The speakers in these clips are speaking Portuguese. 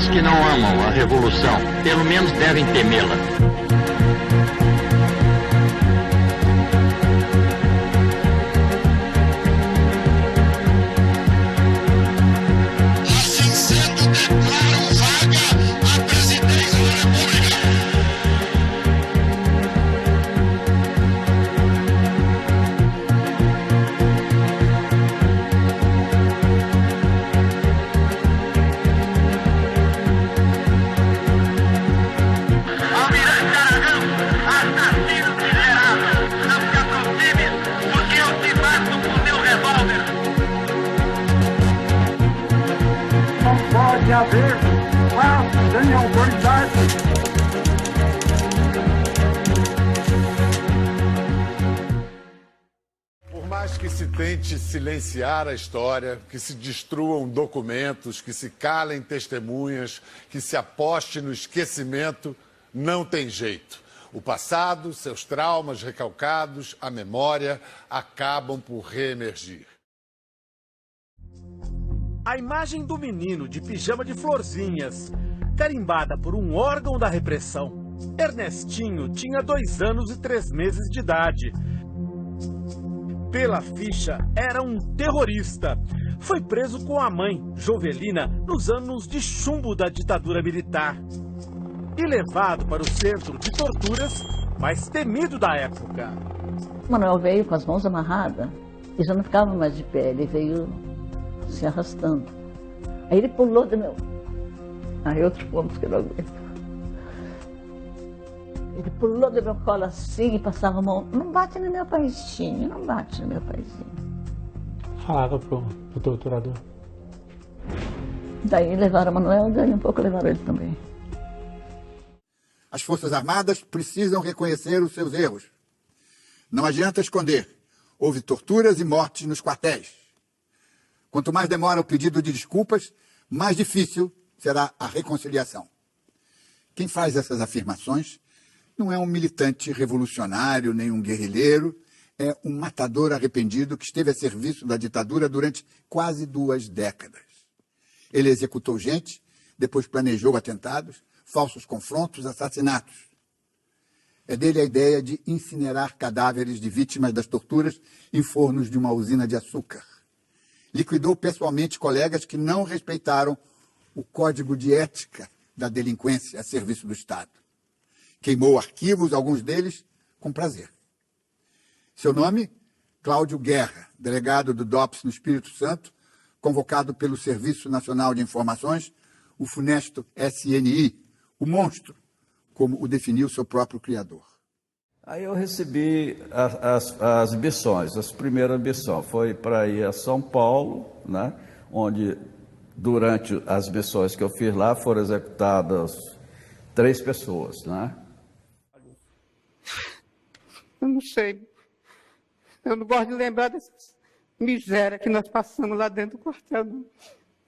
Aqueles que não amam a revolução, pelo menos devem temê-la. Assim sendo, declaro vaga a presidência da República. Almirante Aragão, assassino miserável, não se aproxime, porque eu te mato com meu revólver. Não pode haver paz sem autoridade. Por mais que se tente silenciar a história, que se destruam documentos, que se calem testemunhas, que se aposte no esquecimento, não tem jeito. O passado, seus traumas recalcados, a memória, acabam por reemergir. A imagem do menino de pijama de florzinhas, carimbada por um órgão da repressão. Ernestinho tinha 2 anos e 3 meses de idade. Pela ficha, era um terrorista. Foi preso com a mãe, Jovelina, nos anos de chumbo da ditadura militar. E levado para o centro de torturas mais temido da época. Manuel veio com as mãos amarradas e já não ficava mais de pé, ele veio se arrastando. Aí ele pulou do meu... Aí outros fomos que não aguento. Ele pulou do meu colo assim e passava a mão. Não bate no meu paizinho, não bate no meu paizinho. Falava pro torturador. Daí levaram o Manuel, daí um pouco levaram ele também. As Forças Armadas precisam reconhecer os seus erros. Não adianta esconder. Houve torturas e mortes nos quartéis. Quanto mais demora o pedido de desculpas, mais difícil será a reconciliação. Quem faz essas afirmações não é um militante revolucionário nem um guerrilheiro, é um matador arrependido que esteve a serviço da ditadura durante quase 2 décadas. Ele executou gente, depois planejou atentados, falsos confrontos, assassinatos. É dele a ideia de incinerar cadáveres de vítimas das torturas em fornos de uma usina de açúcar. Liquidou pessoalmente colegas que não respeitaram o código de ética da delinquência a serviço do Estado. Queimou arquivos, alguns deles com prazer. Seu nome? Cláudio Guerra, delegado do DOPS no Espírito Santo, convocado pelo Serviço Nacional de Informações, o funesto SNI, o monstro, como o definiu seu próprio criador. Aí eu recebi as missões. A primeira missão foi para ir a São Paulo, né, onde durante as missões que eu fiz lá foram executadas 3 pessoas, né? Eu não sei. Eu não gosto de lembrar dessa miséria que nós passamos lá dentro do quartel, não.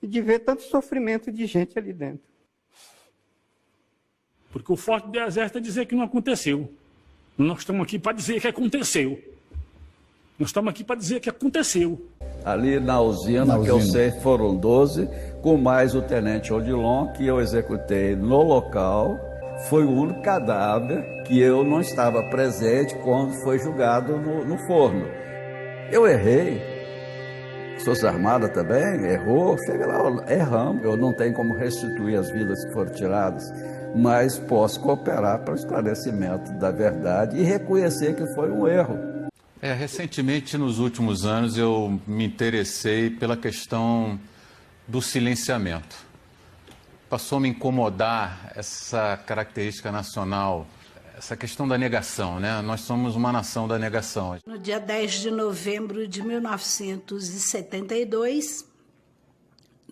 E de ver tanto sofrimento de gente ali dentro. Porque o forte do Exército é dizer que não aconteceu. Nós estamos aqui para dizer que aconteceu. Nós estamos aqui para dizer que aconteceu. Ali na usina, que eu sei foram 12, com mais o tenente Odilon, que eu executei no local. Foi o único cadáver que eu não estava presente quando foi julgado no forno. Eu errei. As Forças Armadas também errou. Chega lá, erramos. Eu não tenho como restituir as vidas que foram tiradas, mas posso cooperar para o esclarecimento da verdade e reconhecer que foi um erro. Recentemente, nos últimos anos, eu me interessei pela questão do silenciamento. Passou a me incomodar essa característica nacional, essa questão da negação, né? Nós somos uma nação da negação. No dia 10 de novembro de 1972,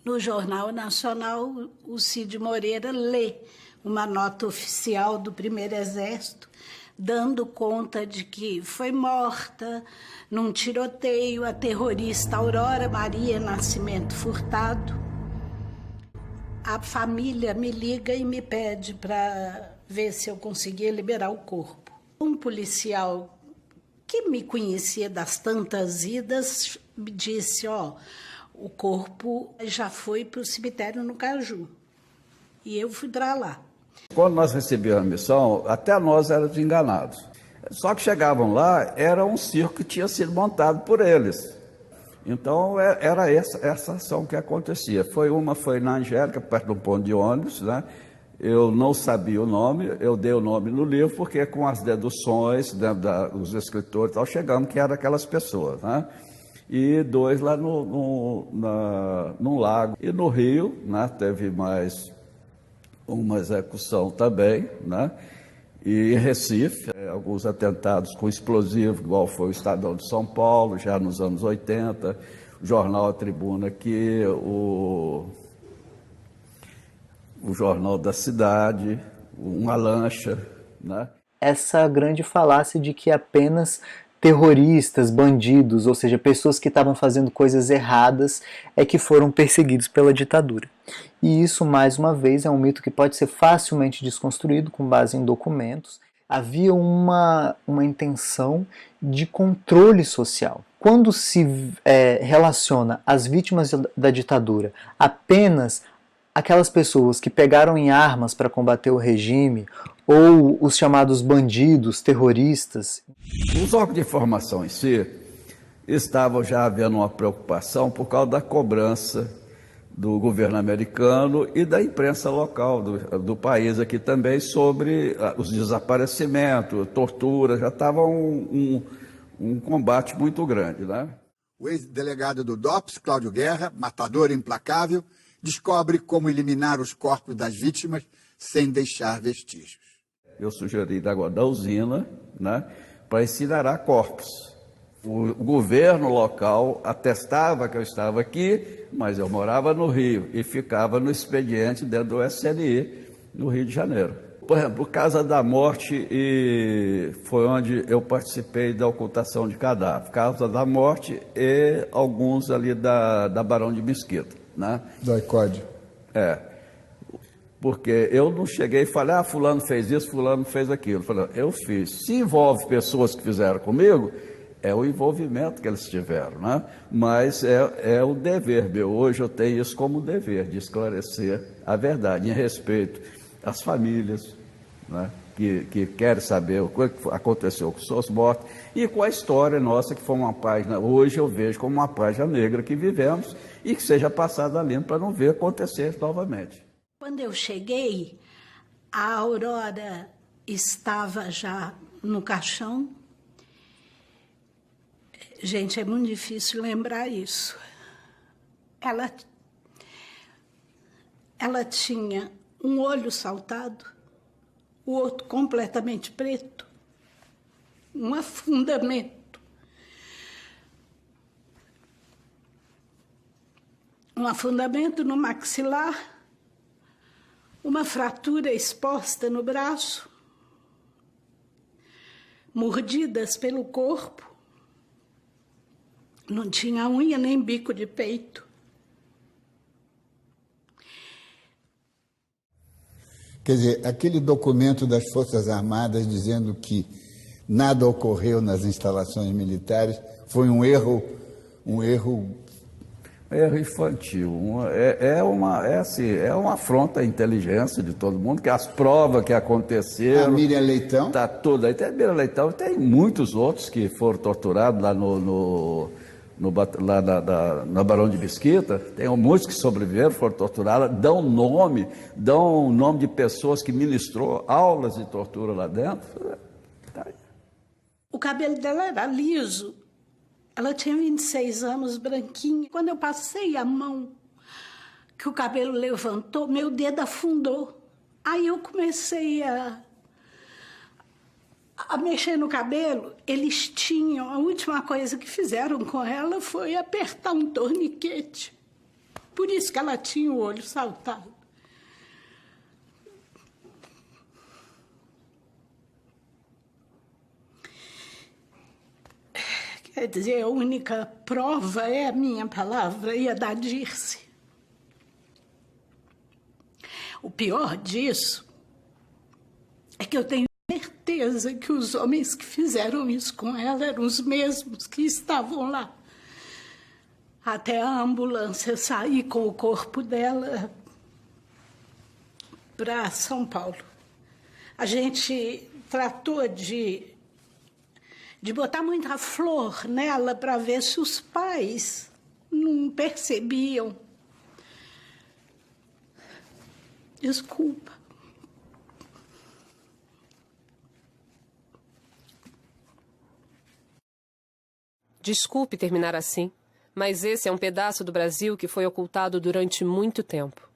no Jornal Nacional, o Cid Moreira lê uma nota oficial do Primeiro Exército, dando conta de que foi morta num tiroteio a terrorista Aurora Maria Nascimento Furtado. A família me liga e me pede para ver se eu conseguia liberar o corpo. Um policial que me conhecia das tantas idas me disse, o corpo já foi para o cemitério no Caju. E eu fui para lá. Quando nós recebíamos a missão, até nós éramos enganados. Só que chegavam lá, era um circo que tinha sido montado por eles. Então, era essa ação que acontecia. Foi na Angélica, perto de um ponto de ônibus, né? Eu não sabia o nome, eu dei o nome no livro, porque com as deduções dos escritores e tal, chegamos que eram aquelas pessoas, né? E 2 lá no lago. E no Rio, né, teve mais uma execução também, né? E em Recife, alguns atentados com explosivo, igual foi o Estadão de São Paulo, já nos anos 80, o jornal A Tribuna aqui, o Jornal da Cidade, uma lancha, né? Essa grande falácia de que apenas terroristas, bandidos, ou seja, pessoas que estavam fazendo coisas erradas é que foram perseguidos pela ditadura. E isso, mais uma vez, é um mito que pode ser facilmente desconstruído com base em documentos. Havia uma intenção de controle social. Quando se relaciona as vítimas da ditadura apenas aquelas pessoas que pegaram em armas para combater o regime, ou os chamados bandidos, terroristas. Os órgãos de informação em si estavam já havendo uma preocupação por causa da cobrança do governo americano e da imprensa local do país aqui também sobre os desaparecimentos, tortura, já estava um combate muito grande, né? O ex-delegado do DOPS, Cláudio Guerra, matador implacável, descobre como eliminar os corpos das vítimas sem deixar vestígios. Eu sugeri da usina, né, para incinerar corpos. O governo local atestava que eu estava aqui, mas eu morava no Rio e ficava no expediente dentro do SNI, no Rio de Janeiro. Por exemplo, Casa da Morte foi onde eu participei da ocultação de cadáver. Casa da Morte e alguns ali da Barão de Mesquita, né? Do ICOD. Porque eu não cheguei e falei, fulano fez isso, fulano fez aquilo. Eu falei, eu fiz. Se envolve pessoas que fizeram comigo, é o envolvimento que eles tiveram, né? Mas é o dever meu. Hoje eu tenho isso como dever, de esclarecer a verdade, em respeito às famílias, né, que querem saber o que aconteceu com suas mortes e com a história nossa, que foi uma página, hoje eu vejo como uma página negra que vivemos e que seja passada a limpo para não ver acontecer novamente. Quando eu cheguei, a Aurora estava já no caixão. Gente, é muito difícil lembrar isso. Ela tinha um olho saltado, o outro completamente preto, um afundamento. Um afundamento no maxilar, uma fratura exposta no braço, mordidas pelo corpo, não tinha unha nem bico de peito. Quer dizer, aquele documento das Forças Armadas dizendo que nada ocorreu nas instalações militares foi um erro infantil. É uma afronta à inteligência de todo mundo, que as provas que aconteceram... A Miriam Leitão? Está tudo aí. Tem a Miriam Leitão e tem muitos outros que foram torturados lá na Barão de Mesquita. Tem muitos que sobreviveram, foram torturados, dão nome de pessoas que ministrou aulas de tortura lá dentro. Tá aí. O cabelo dela era liso. Ela tinha 26 anos, branquinha. Quando eu passei a mão, que o cabelo levantou, meu dedo afundou. Aí eu comecei a mexer no cabelo. Eles tinham, a última coisa que fizeram com ela foi apertar um torniquete. Por isso que ela tinha o olho saltado. Quer dizer, a única prova é a minha palavra e a da Dirce. O pior disso é que eu tenho certeza que os homens que fizeram isso com ela eram os mesmos que estavam lá. Até a ambulância sair com o corpo dela para São Paulo. A gente tratou de botar muita flor nela para ver se os pais não percebiam. Desculpa. Desculpe terminar assim, mas esse é um pedaço do Brasil que foi ocultado durante muito tempo.